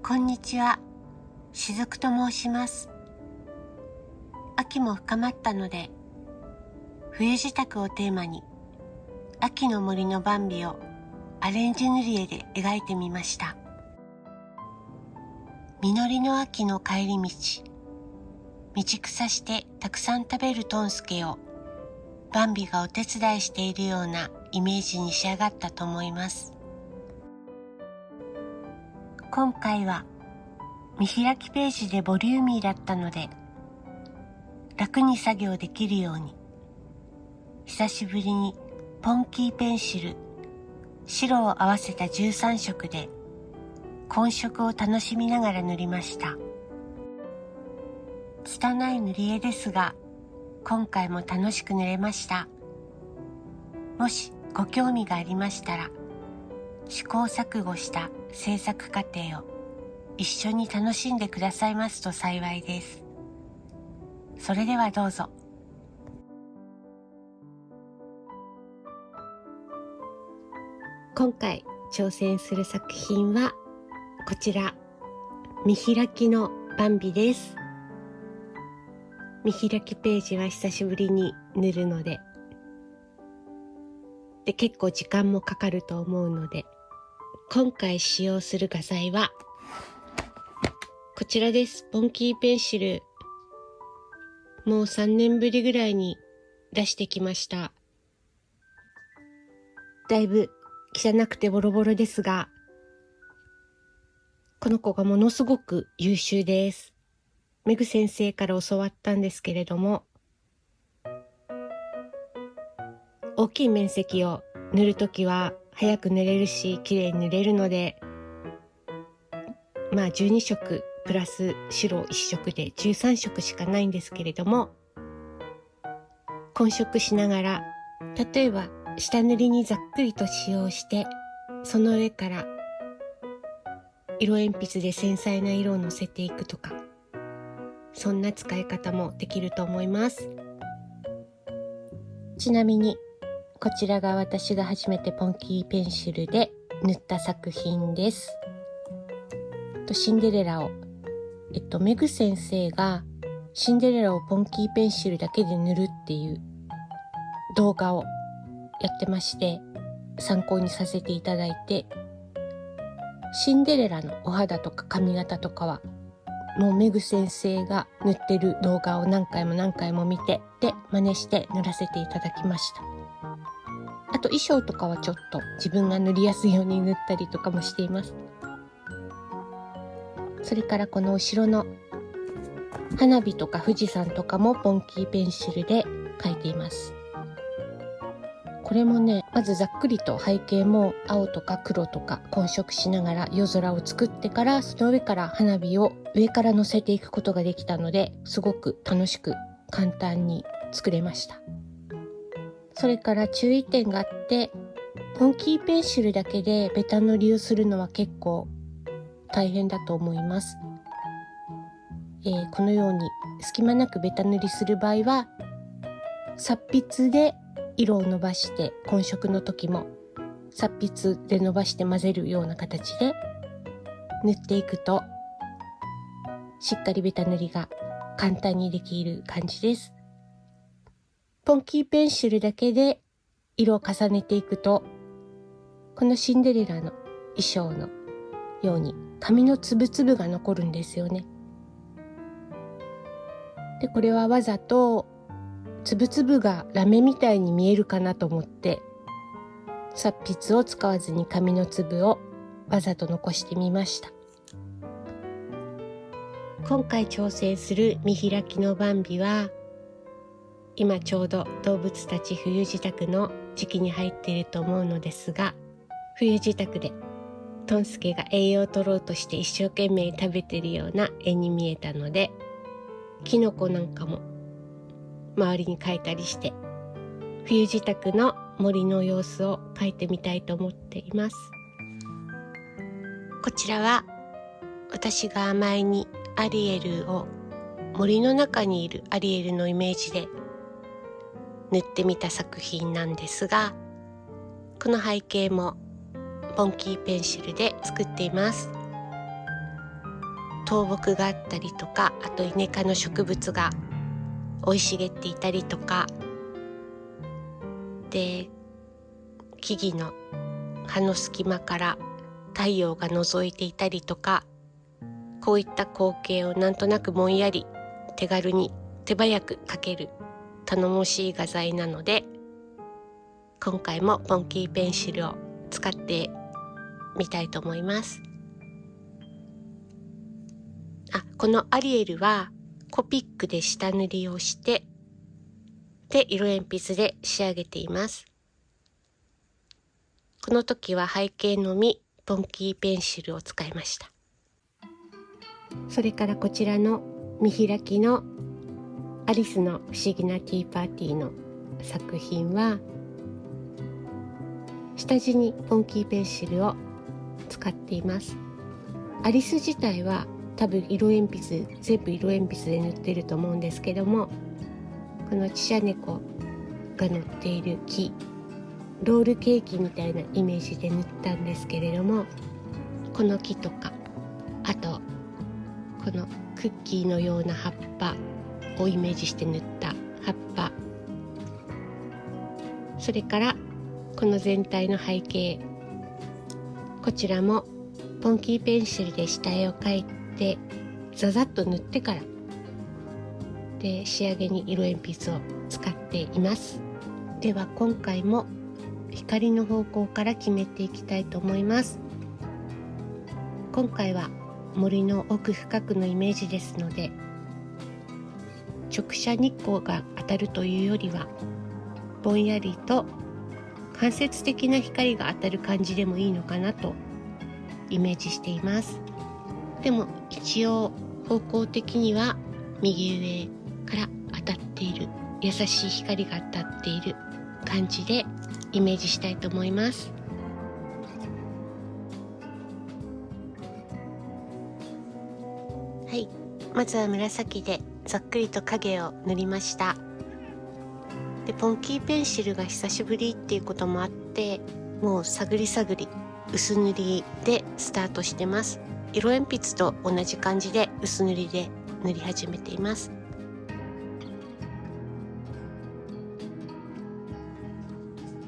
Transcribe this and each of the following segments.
こんにちは、しずくと申します。秋も深まったので、冬支度をテーマに、秋の森のバンビをアレンジ塗り絵で描いてみました。実りの秋の帰り道、道草してたくさん食べるトンスケをバンビがお手伝いしているようなイメージに仕上がったと思います。今回は見開きページでボリューミーだったので、楽に作業できるように、久しぶりにポンキーペンシル、白を合わせた13色で混色を楽しみながら塗りました。拙い塗り絵ですが、今回も楽しく塗れました。もしご興味がありましたら、試行錯誤した制作過程を一緒に楽しんでくださいますと幸いです。それではどうぞ。今回挑戦する作品はこちら、見開きのバンビです。見開きページは久しぶりに塗るので、結構時間もかかると思うので、今回使用する画材はこちらです。ポンキーペンシル。もう3年ぶりぐらいに出してきました。だいぶ汚くてボロボロですが、この子がものすごく優秀です。メグ先生から教わったんですけれども、大きい面積を塗るときは早く塗れるし綺麗に塗れるので、12色プラス白1色で13色しかないんですけれども、混色しながら、例えば下塗りにざっくりと使用して、その上から色鉛筆で繊細な色をのせていくとか、そんな使い方もできると思います。ちなみにこちらが私が初めてポンキーペンシルで塗った作品です。シンデレラを、メグ先生がシンデレラをポンキーペンシルだけで塗るっていう動画をやってまして、参考にさせていただいて、シンデレラのお肌とか髪型とかはもうメグ先生が塗ってる動画を何回も見て、真似して塗らせていただきました。あと衣装とかはちょっと自分が塗りやすいように塗ったりとかもしています。それからこの後ろの花火とか富士山とかもポンキーペンシルで描いています。これもね、まずざっくりと背景も青とか黒とか混色しながら夜空を作ってから、その上から花火を上から乗せていくことができたので、すごく楽しく簡単に作れました。それから注意点があって、ポンキーペンシルだけでベタ塗りをするのは結構大変だと思います。このように隙間なくベタ塗りする場合は、擦筆で色を伸ばして、混色の時も擦筆で伸ばして混ぜるような形で塗っていくと、しっかりベタ塗りが簡単にできる感じです。ポンキーペンシルだけで色を重ねていくと、このシンデレラの衣装のように紙の粒々が残るんですよね。で、これはわざと粒々がラメみたいに見えるかなと思って、擦筆を使わずに紙の粒をわざと残してみました。今回挑戦する見開きのバンビは、今ちょうど動物たち冬支度の時期に入っていると思うのですが、冬支度でトンスケが栄養を取ろうとして一生懸命食べてるような絵に見えたので、キノコなんかも周りに描いたりして、冬支度の森の様子を描いてみたいと思っています。こちらは私が前にアリエルを、森の中にいるアリエルのイメージで塗ってみた作品なんですが、この背景もポンキーペンシルで作っています。倒木があったりとか、あとイネ科の植物が生い茂っていたりとかで、木々の葉の隙間から太陽が覗いていたりとか、こういった光景をなんとなくぼんやり手軽に手早く描ける頼もしい画材なので、今回もポンキーペンシルを使ってみたいと思います。このアリエルはコピックで下塗りをして、で色鉛筆で仕上げています。この時は背景のみポンキーペンシルを使いました。それからこちらの見開きのアリスの不思議なティーパーティーの作品は、下地にポンキーペンシルを使っています。アリス自体は多分全部色鉛筆で塗ってると思うんですけども、このチシャネコが乗っている木、ロールケーキみたいなイメージで塗ったんですけれども、この木とか、あとこのクッキーのような葉っぱをイメージして塗った葉っぱ、それからこの全体の背景、こちらもポンキーペンシルで下絵を描いてザザッと塗ってからで、仕上げに色鉛筆を使っています。では今回も光の方向から決めていきたいと思います。今回は森の奥深くのイメージですので、直射日光が当たるというよりはぼんやりと間接的な光が当たる感じでもいいのかなとイメージしています。でも一応方向的には右上から当たっている、優しい光が当たっている感じでイメージしたいと思います。はい、まずは紫でざっくりと影を塗りました。でポンキーペンシルが久しぶりっていうこともあって、もう探り探り薄塗りでスタートしてます。色鉛筆と同じ感じで薄塗りで塗り始めています。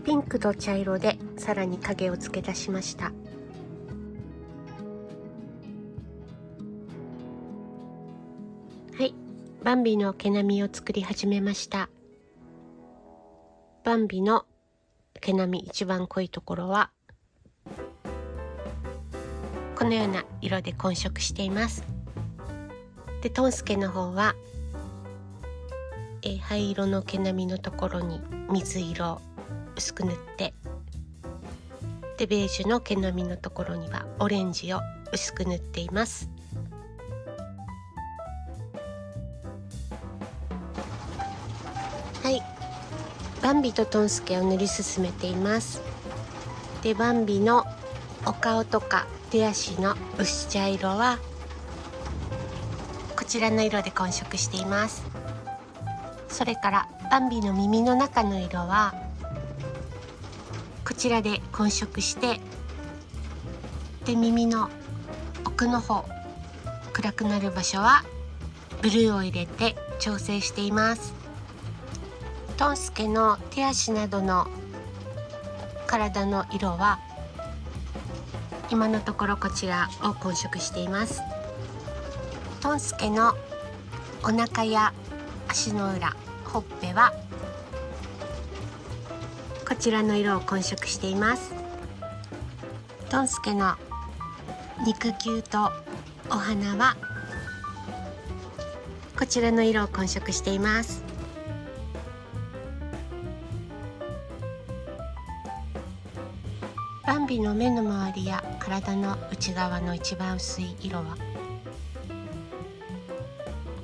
ピンクと茶色でさらに影を付け出しました。はい、バンビの毛並みを作り始めました。バンビの毛並み一番濃いところはこのような色で混色しています。でトンスケの方は灰色の毛並みのところに水色を薄く塗って、でベージュの毛並みのところにはオレンジを薄く塗っています。はい、バンビとトンスケを塗り進めています。でバンビのお顔とか手足の薄茶色はこちらの色で混色しています。それからバンビの耳の中の色はこちらで混色して、で耳の奥の方暗くなる場所はブルーを入れて調整しています。トンスケの手足などの体の色は今のところこちらを混色しています。トンスケのお腹や足の裏、ほっぺはこちらの色を混色しています。トンスケの肉球とお鼻はこちらの色を混色しています。バンビの目の周りや体の内側の一番薄い色は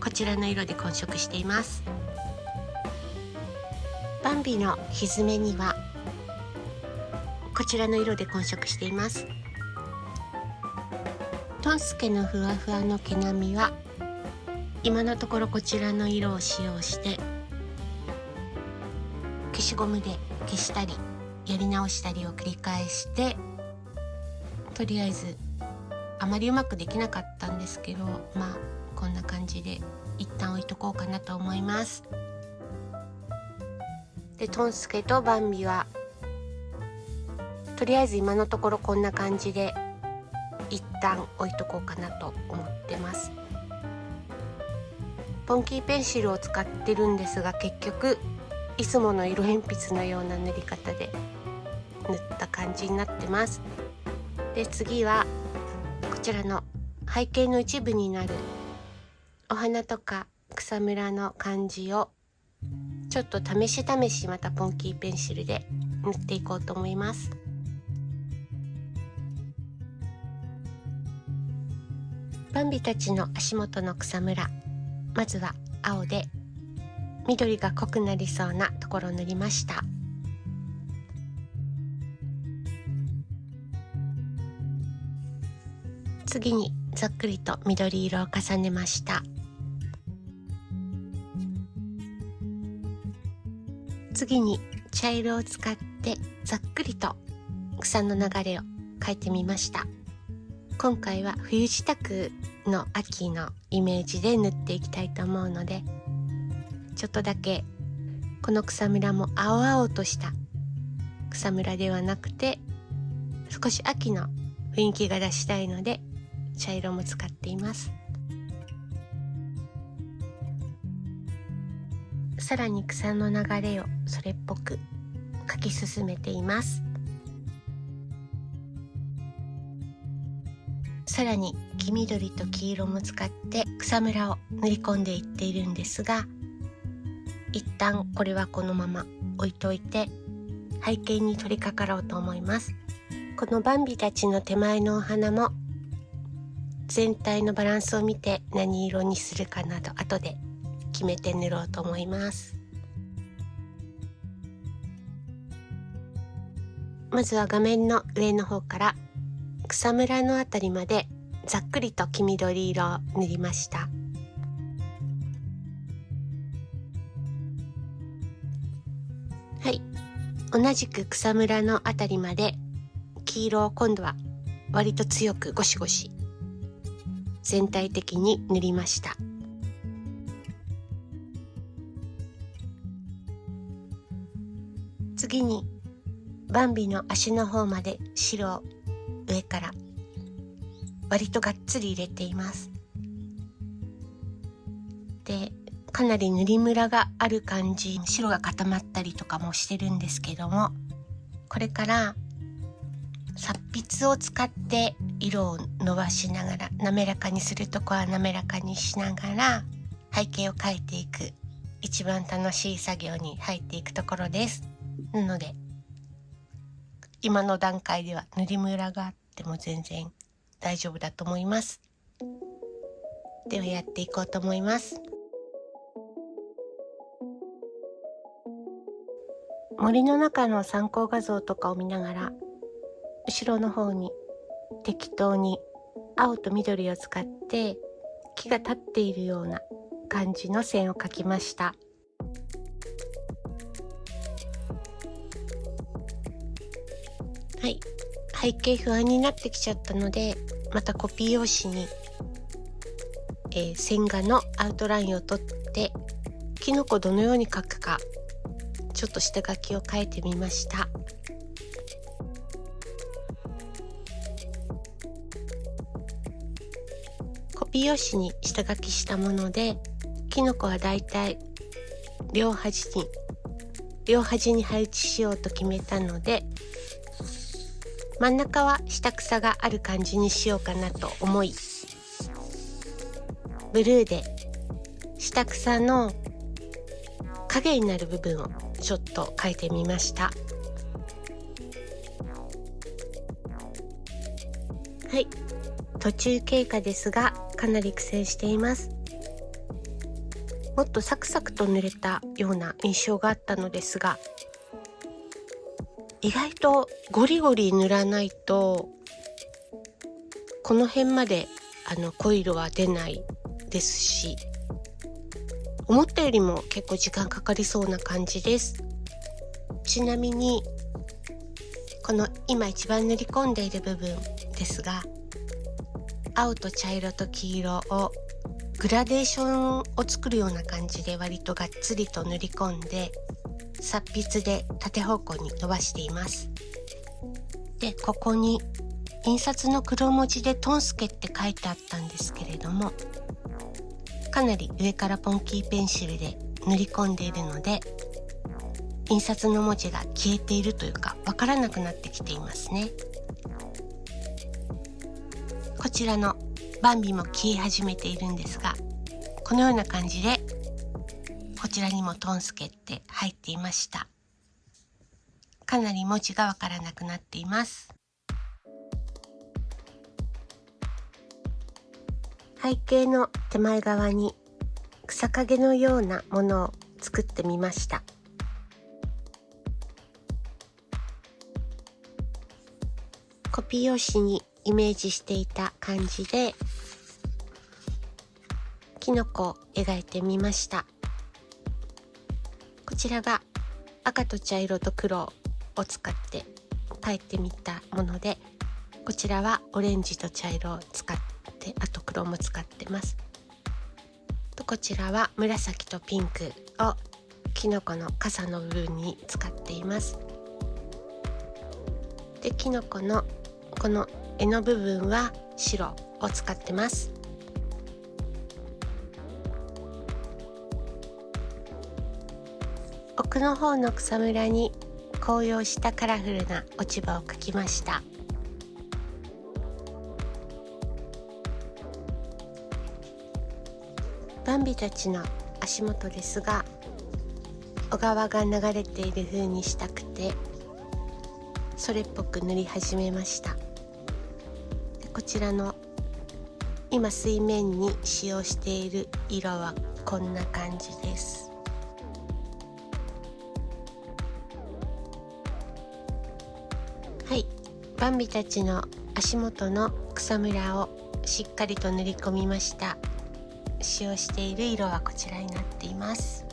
こちらの色で混色しています。バンビのひづめにはこちらの色で混色しています。トンスケのふわふわの毛並みは今のところこちらの色を使用して消しゴムで消したりやり直したりを繰り返して、とりあえずあまりうまくできなかったんですけど、こんな感じで一旦置いとこうかなと思います。でトンスケとバンビはとりあえず今のところこんな感じで一旦置いとこうかなと思ってます。ポンキーペンシルを使ってるんですが、結局いつもの色鉛筆のような塗り方で塗った感じになってます。で次はこちらの背景の一部になるお花とか草むらの感じをちょっと試しまたポンキーペンシルで塗っていこうと思います。バンビたちの足元の草むら、まずは青で緑が濃くなりそうなところを塗りました。次にざっくりと緑色を重ねました。次に茶色を使ってざっくりと草の流れを描いてみました。今回は冬支度の秋のイメージで塗っていきたいと思うので、ちょっとだけこの草むらも青々とした草むらではなくて、少し秋の雰囲気が出したいので茶色も使っています。さらに草の流れをそれっぽく描き進めています。さらに黄緑と黄色も使って草むらを塗り込んでいっているんですが、一旦これはこのまま置いといて背景に取り掛かろうと思います。このバンビたちの手前のお花も全体のバランスを見て何色にするかなど後で決めて塗ろうと思います。まずは画面の上の方から草むらのあたりまでざっくりと黄緑色を塗りました。はい、同じく草むらのあたりまで黄色を今度は割と強くゴシゴシ全体的に塗りました。次にバンビの足の方まで白を上から割とがっつり入れています。でかなり塗りムラがある感じ、白が固まったりとかもしてるんですけども、これから擦筆を使って色を伸ばしながら、滑らかにするとこは滑らかにしながら背景を描いていく一番楽しい作業に入っていくところです。なので今の段階では塗りムラがあっても全然大丈夫だと思います。ではやっていこうと思います。森の中の参考画像とかを見ながら後ろの方に適当に青と緑を使って木が立っているような感じの線を描きました。はい、背景不安になってきちゃったので、またコピー用紙に、線画のアウトラインを取ってキノコどのように描くかちょっと下書きを書いてみました。コピー用紙に下書きしたもので、キノコはだいたい両端に配置しようと決めたので、真ん中は下草がある感じにしようかなと思い、ブルーで下草の影になる部分をちょっと描いてみました。はい、途中経過ですがかなり苦戦しています。もっとサクサクと塗れたような印象があったのですが、意外とゴリゴリ塗らないとこの辺まで濃い色は出ないですし、思ったよりも結構時間かかりそうな感じです。ちなみにこの今一番塗り込んでいる部分ですが、青と茶色と黄色をグラデーションを作るような感じで割とがっつりと塗り込んで、達筆で縦方向に伸ばしています。で、ここに印刷の黒文字でトンスケって書いてあったんですけれども、かなり上からポンキーペンシルで塗り込んでいるので、印刷の文字が消えているというかわからなくなってきていますね。こちらのバンビも消え始めているんですが、このような感じでこちらにもトンスケって入っていました。かなり文字がわからなくなっています。背景の手前側に草陰のようなものを作ってみました。コピー用紙にイメージしていた感じでキノコを描いてみました。こちらが赤と茶色と黒を使って描いてみたもので、こちらはオレンジと茶色を使って、あと黒も使ってます。とこちらは紫とピンクをキノコの傘の部分に使っています。で、キノコのこの柄の部分は白を使ってます。奥の方の草むらに紅葉したカラフルな落ち葉を描きました。バンビたちの足元ですが、小川が流れている風にしたくてそれっぽく塗り始めました。で、こちらの今水面に使用している色はこんな感じです。はい、バンビたちの足元の草むらをしっかりと塗り込みました。使用している色はこちらになっています。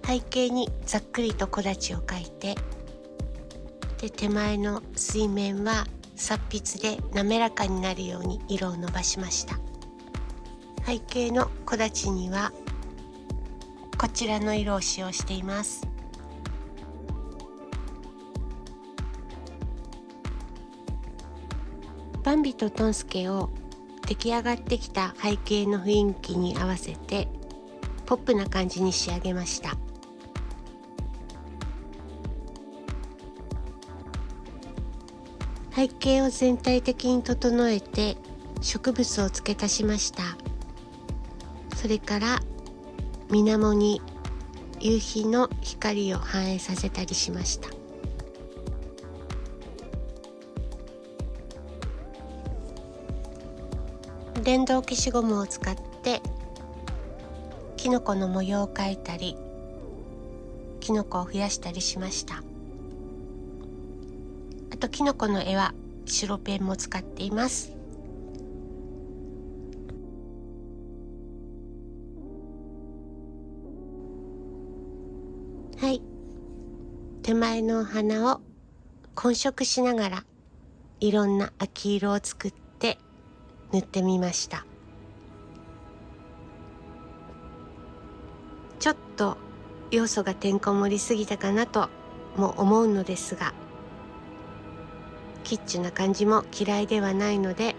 背景にざっくりと木立を描いて、で、手前の水面は達筆で滑らかになるように色を伸ばしました。背景の木立にはこちらの色を使用しています。バンビとトンスケを出来上がってきた背景の雰囲気に合わせてポップな感じに仕上げました。背景を全体的に整えて植物を付け足しました。それから水面に夕日の光を反映させたりしました。電動消しゴムを使ってキノコの模様を描いたり、キノコを増やしたりしました。あとキノコの絵は白ペンも使っています。はい、手前のお花を混色しながらいろんな秋色を作って塗ってみました。ちょっと要素がてんこ盛りすぎたかなとも思うのですが、キッチュな感じも嫌いではないので、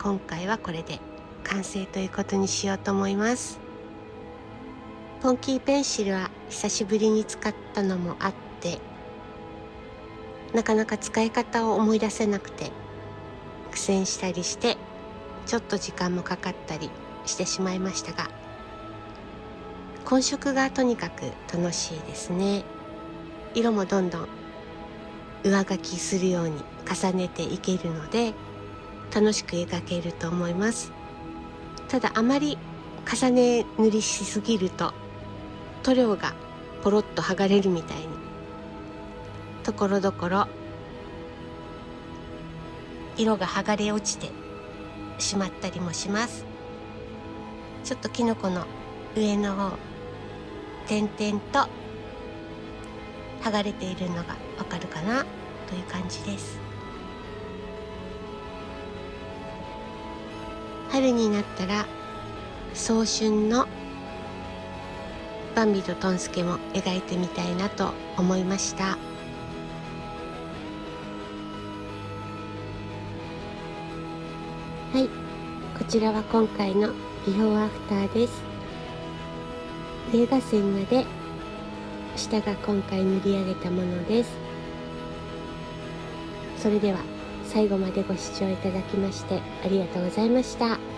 今回はこれで完成ということにしようと思います。ポンキーペンシルは久しぶりに使ったのもあって、なかなか使い方を思い出せなくて苦戦したりして、ちょっと時間もかかったりしてしまいましたが、混色がとにかく楽しいですね。色もどんどん上書きするように重ねていけるので楽しく描けると思います。ただあまり重ね塗りしすぎると塗料がポロッと剥がれるみたいにところどころ色が剥がれ落ちてしまったりもします。ちょっとキノコの上の方点々と剥がれているのがわかるかなという感じです。春になったら早春のバンビとトンスケも描いてみたいなと思いました。はい、こちらは今回のビフォーアフターです。映画線まで下が今回塗り上げたものです。それでは最後までご視聴いただきましてありがとうございました。